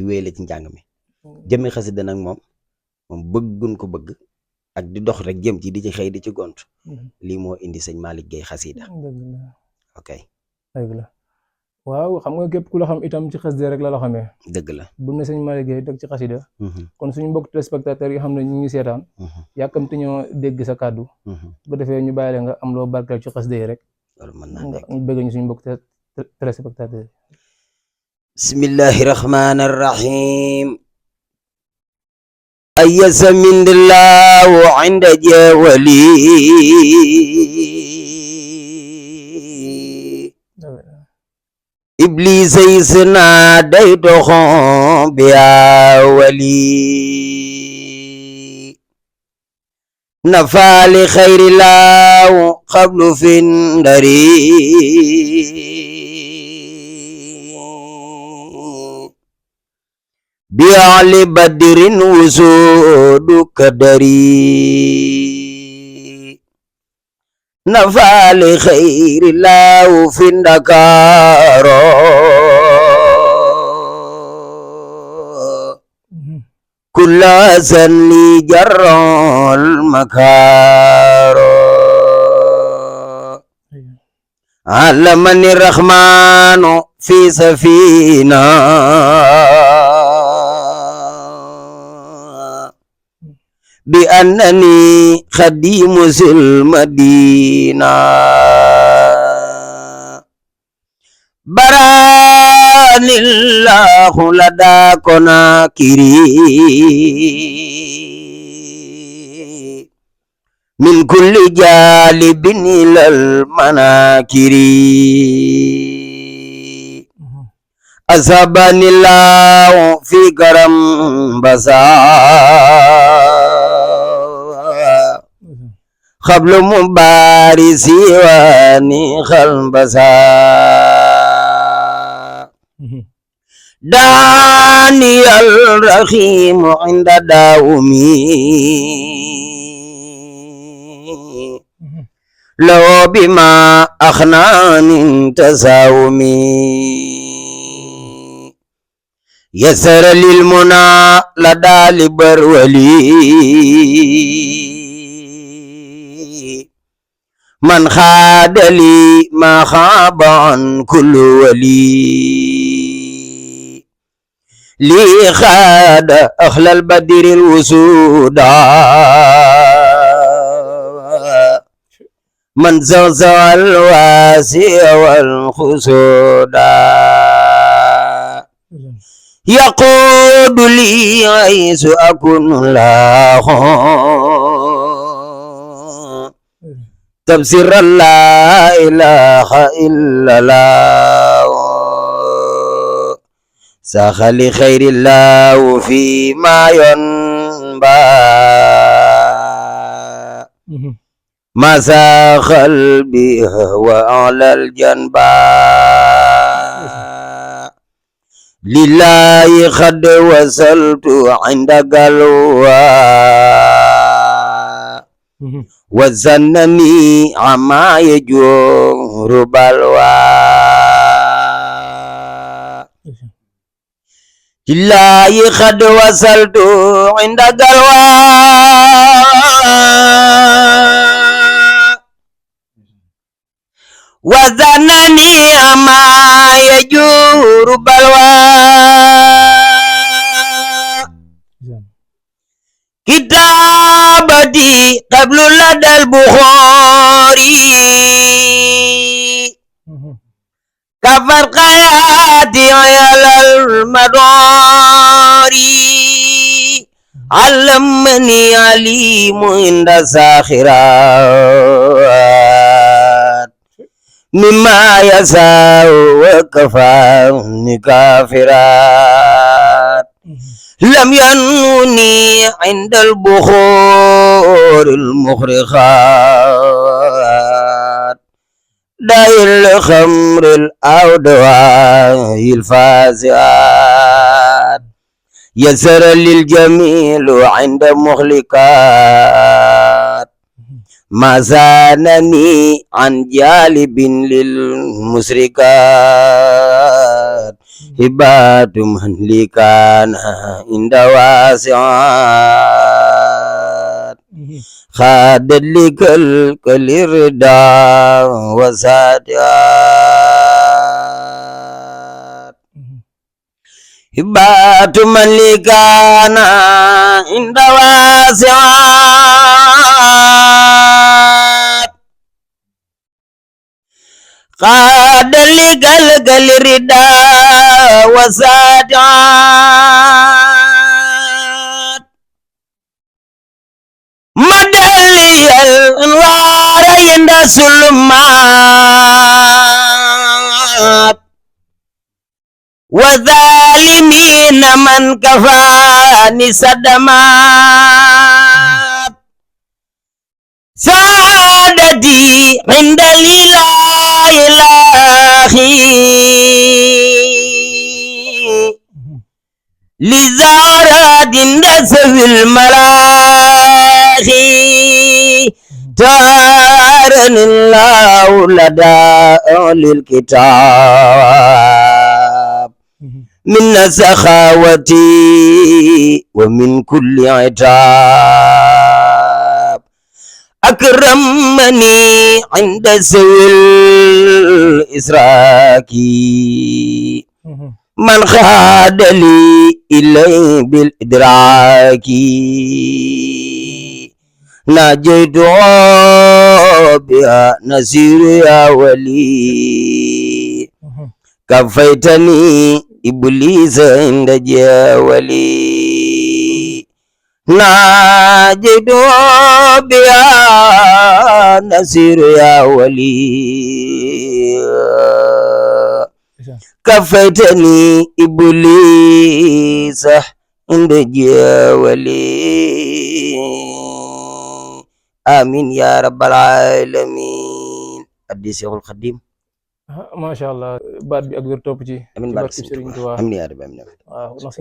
wéyale ci njàng mi jëmmi xasida nag moom bëggun ko bëgg ak di dox rek jëm ci di ci xëy di ci gont lii moo indi sëñ Malick Gueye xasida ok dëgg la waaw xam nga képp ku la xam itam ci xasida rek la xamee dëgg la bu ne sëñ Malick Gueye teg ci xasida kon suñu mbokk téléspectateurs yi xam ne ñu ngi seetaan yàkkamti ñoo dégg sa kàddu bu defee ñu bàyyi la nga am loo barkeel ci xasida yi rek loolu mën naa nekk ñu bëgg ñu suñu mbokk téléspectateurs yi bismillahi rahmani rahim أيس من الله عند جولي إبليس يسنا ديتهم بيا ولي نفى لخير الله قبل في النري بيعلي بدر وسود كدري نفى لخير الله في النكار كل سن جر المكار علمني الرحمن في سفينة بأنني خديم المدينة براني الله لدى كناكري من كل جالب إلى المناكر أصابني الله في كرم بصار قبل مبارسي واني خلبسا داني الرحيم عند داومي لو بما أخنان تساومي يسر للمنى لدى لبرولي من خاد لي ما خاب عن كل ولي لي خاد أخل البدر الوسودا من زوزع الواسع والخسودا يقود لي عيس أكون الله تفسير لا إله إلا الله ساخ لخير الله فيما ينبى ما ساخ قلبي وعلى الجنبى لله قد وصلت عند قلوى وزنني عما يجور بلوى لله قد وصلت عند قلوى وزنني عما يجور بلوى كتابتي قبل لدى البخاري كفر حياتي على المدار علمني عليم عند ساخرات مما يساء وكفاني كافرات لم ينوني عند البخور المخرخات داء الخمر الأودواء الفازعات يسر للجميل عند مخلقات ما زانني عن جالب للمسركات هبات من لي كان عند واسعات خاد لي كالرضا وسادات هبات من لي كان عند واسعات قاد لقلق الرداء وسادات مدى لي الانوار عند الظلمات وظالمين من كفاني صدمات سعادتي عند الإله لزارات ذوي الملاهي تارني الله لدى للكتاب من سخاوتي ومن كل عتاب أكرمني عند سوي الإسراك من خاد لي إليه بالإدراك ناجيت بها نسير يا ولي كفيتني إبليس عند جاولي ناجيت بها نسير يا ولي كفيتني إبليس عند جاولي آمين يا رب العالمين أدي شيخ الخديم ما شاء الله baat bi ak wér topp ci amiin barke Serigne Touba amiin yaa rabbi amiin waaw ndax